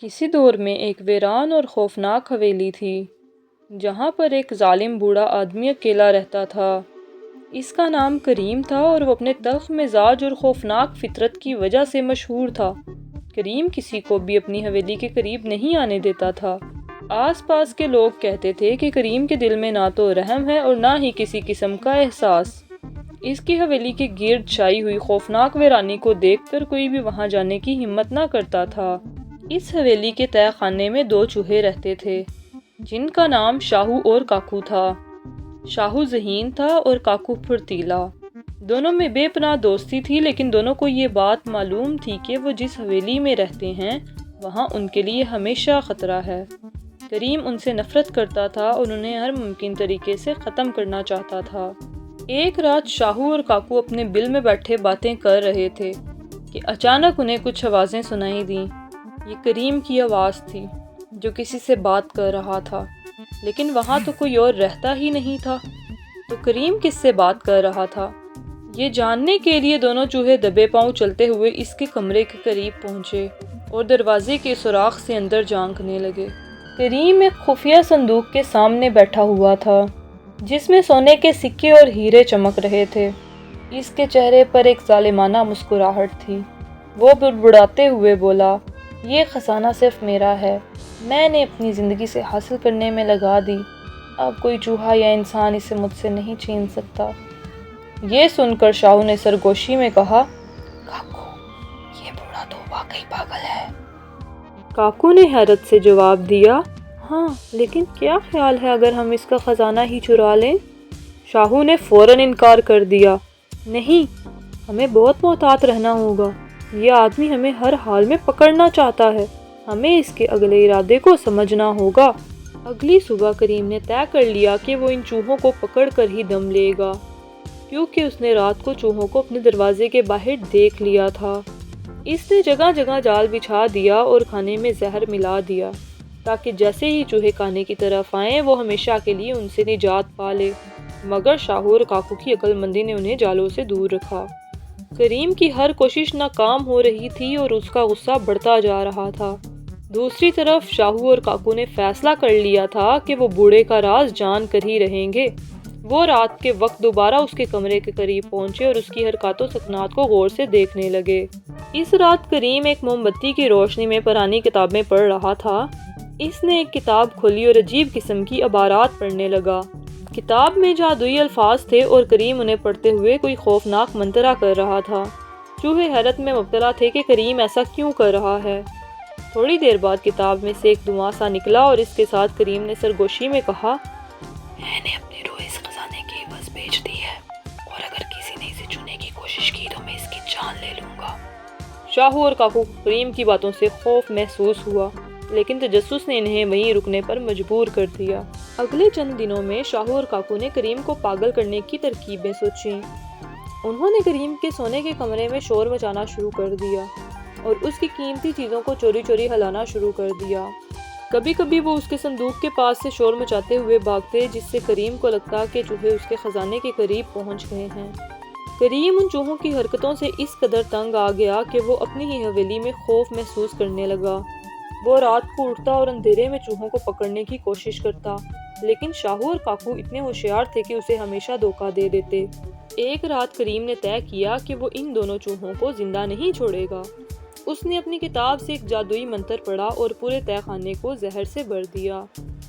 کسی دور میں ایک ویران اور خوفناک حویلی تھی جہاں پر ایک ظالم بوڑھا آدمی اکیلا رہتا تھا۔ اس کا نام کریم تھا اور وہ اپنے تلخ مزاج اور خوفناک فطرت کی وجہ سے مشہور تھا۔ کریم کسی کو بھی اپنی حویلی کے قریب نہیں آنے دیتا تھا۔ آس پاس کے لوگ کہتے تھے کہ کریم کے دل میں نہ تو رحم ہے اور نہ ہی کسی قسم کا احساس۔ اس کی حویلی کے گرد چھائی ہوئی خوفناک ویرانی کو دیکھ کر کوئی بھی وہاں جانے کی ہمت نہ کرتا تھا۔ اس حویلی کے تہہ خانے میں دو چوہے رہتے تھے جن کا نام شاہو اور کاکو تھا۔ شاہو ذہین تھا اور کاکو پھرتیلا۔ دونوں میں بے پناہ دوستی تھی، لیکن دونوں کو یہ بات معلوم تھی کہ وہ جس حویلی میں رہتے ہیں وہاں ان کے لیے ہمیشہ خطرہ ہے۔ کریم ان سے نفرت کرتا تھا اور انہیں ہر ممکن طریقے سے ختم کرنا چاہتا تھا۔ ایک رات شاہو اور کاکو اپنے بل میں بیٹھے باتیں کر رہے تھے کہ اچانک انہیں کچھ آوازیں سنائی دیں۔ یہ کریم کی آواز تھی جو کسی سے بات کر رہا تھا، لیکن وہاں تو کوئی اور رہتا ہی نہیں تھا۔ تو کریم کس سے بات کر رہا تھا؟ یہ جاننے کے لیے دونوں چوہے دبے پاؤں چلتے ہوئے اس کے کمرے کے قریب پہنچے اور دروازے کے سوراخ سے اندر جھانکنے لگے۔ کریم ایک خفیہ صندوق کے سامنے بیٹھا ہوا تھا جس میں سونے کے سکے اور ہیرے چمک رہے تھے۔ اس کے چہرے پر ایک ظالمانہ مسکراہٹ تھی۔ وہ بڑبڑاتے ہوئے بولا، یہ خزانہ صرف میرا ہے، میں نے اپنی زندگی سے حاصل کرنے میں لگا دی، اب کوئی چوہا یا انسان اسے مجھ سے نہیں چھین سکتا۔ یہ سن کر شاہو نے سرگوشی میں کہا، کاکو، یہ بوڑھا تو واقعی پاگل ہے۔ کاکو نے حیرت سے جواب دیا، ہاں، لیکن کیا خیال ہے اگر ہم اس کا خزانہ ہی چرا لیں؟ شاہو نے فوراً انکار کر دیا، نہیں، ہمیں بہت محتاط رہنا ہوگا، یہ آدمی ہمیں ہر حال میں پکڑنا چاہتا ہے، ہمیں اس کے اگلے ارادے کو سمجھنا ہوگا۔ اگلی صبح کریم نے طے کر لیا کہ وہ ان چوہوں کو پکڑ کر ہی دم لے گا، کیونکہ اس نے رات کو چوہوں کو اپنے دروازے کے باہر دیکھ لیا تھا۔ اس نے جگہ جگہ جال بچھا دیا اور کھانے میں زہر ملا دیا تاکہ جیسے ہی چوہے کھانے کی طرف آئیں وہ ہمیشہ کے لیے ان سے نجات پا لے، مگر شاہو اور کاکو کی عقل مندی نے انہیں جالوں سے دور رکھا۔ کریم کی ہر کوشش ناکام ہو رہی تھی اور اس کا غصہ بڑھتا جا رہا تھا۔ دوسری طرف شاہو اور کاکو نے فیصلہ کر لیا تھا کہ وہ بوڑھے کا راز جان کر ہی رہیں گے۔ وہ رات کے وقت دوبارہ اس کے کمرے کے قریب پہنچے اور اس کی حرکات و سکنات کو غور سے دیکھنے لگے۔ اس رات کریم ایک موم بتی کی روشنی میں پرانی کتابیں پڑھ رہا تھا۔ اس نے ایک کتاب کھولی اور عجیب قسم کی عبارات پڑھنے لگا۔ کتاب میں جادوئی الفاظ تھے اور کریم انہیں پڑھتے ہوئے کوئی خوفناک منترا کر رہا تھا۔ چوہے حیرت میں مبتلا تھے کہ کریم ایسا کیوں کر رہا ہے۔ تھوڑی دیر بعد کتاب میں سے ایک دھواں سا نکلا اور اس کے ساتھ کریم نے سرگوشی میں کہا، میں نے اپنی روح اس خزانے کی عوض بیچ دی ہے اور اگر کسی نے اسے چونے کی کوشش کی تو میں اس کی جان لے لوں گا۔ شاہو اور کاکو کو کریم کی باتوں سے خوف محسوس ہوا، لیکن تجسس نے انہیں وہیں رکنے پر مجبور کر دیا۔ اگلے چند دنوں میں شاہو اور کاکو نے کریم کو پاگل کرنے کی ترکیبیں سوچیں۔ انہوں نے کریم کے سونے کے کمرے میں شور مچانا شروع کر دیا اور اس کی قیمتی چیزوں کو چوری چوری ہلانا شروع کر دیا۔ کبھی کبھی وہ اس کے صندوق کے پاس سے شور مچاتے ہوئے بھاگتے جس سے کریم کو لگتا کہ چوہے اس کے خزانے کے قریب پہنچ گئے ہیں۔ کریم ان چوہوں کی حرکتوں سے اس قدر تنگ آ گیا کہ وہ اپنی ہی حویلی میں خوف محسوس کرنے لگا۔ وہ رات کو اٹھتا اور اندھیرے میں چوہوں کو پکڑنے کی کوشش کرتا، لیکن شاہو اور کاکو اتنے ہوشیار تھے کہ اسے ہمیشہ دھوکہ دے دیتے۔ ایک رات کریم نے طے کیا کہ وہ ان دونوں چوہوں کو زندہ نہیں چھوڑے گا۔ اس نے اپنی کتاب سے ایک جادوئی منتر پڑھا اور پورے تہہ خانے کو زہر سے بھر دیا۔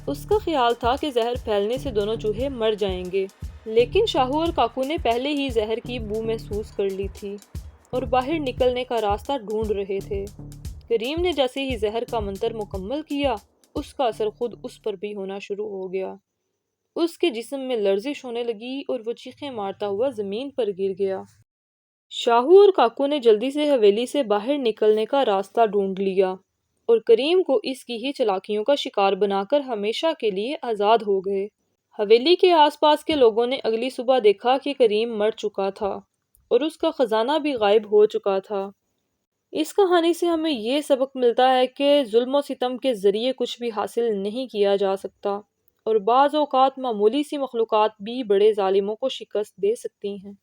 اس کا خیال تھا کہ زہر پھیلنے سے دونوں چوہے مر جائیں گے، لیکن شاہو اور کاکو نے پہلے ہی زہر کی بو محسوس کر لی تھی اور باہر نکلنے کا راستہ ڈھونڈ رہے تھے۔ کریم نے جیسے ہی زہر کا منتر مکمل کیا، اس کا اثر خود اس پر بھی ہونا شروع ہو گیا۔ اس کے جسم میں لرزش ہونے لگی اور وہ چیخیں مارتا ہوا زمین پر گر گیا۔ شاہو اور کاکو نے جلدی سے حویلی سے باہر نکلنے کا راستہ ڈھونڈ لیا اور کریم کو اس کی ہی چالاکیوں کا شکار بنا کر ہمیشہ کے لیے آزاد ہو گئے۔ حویلی کے آس پاس کے لوگوں نے اگلی صبح دیکھا کہ کریم مر چکا تھا اور اس کا خزانہ بھی غائب ہو چکا تھا۔ اس کہانی سے ہمیں یہ سبق ملتا ہے کہ ظلم و ستم کے ذریعے کچھ بھی حاصل نہیں کیا جا سکتا اور بعض اوقات معمولی سی مخلوقات بھی بڑے ظالموں کو شکست دے سکتی ہیں۔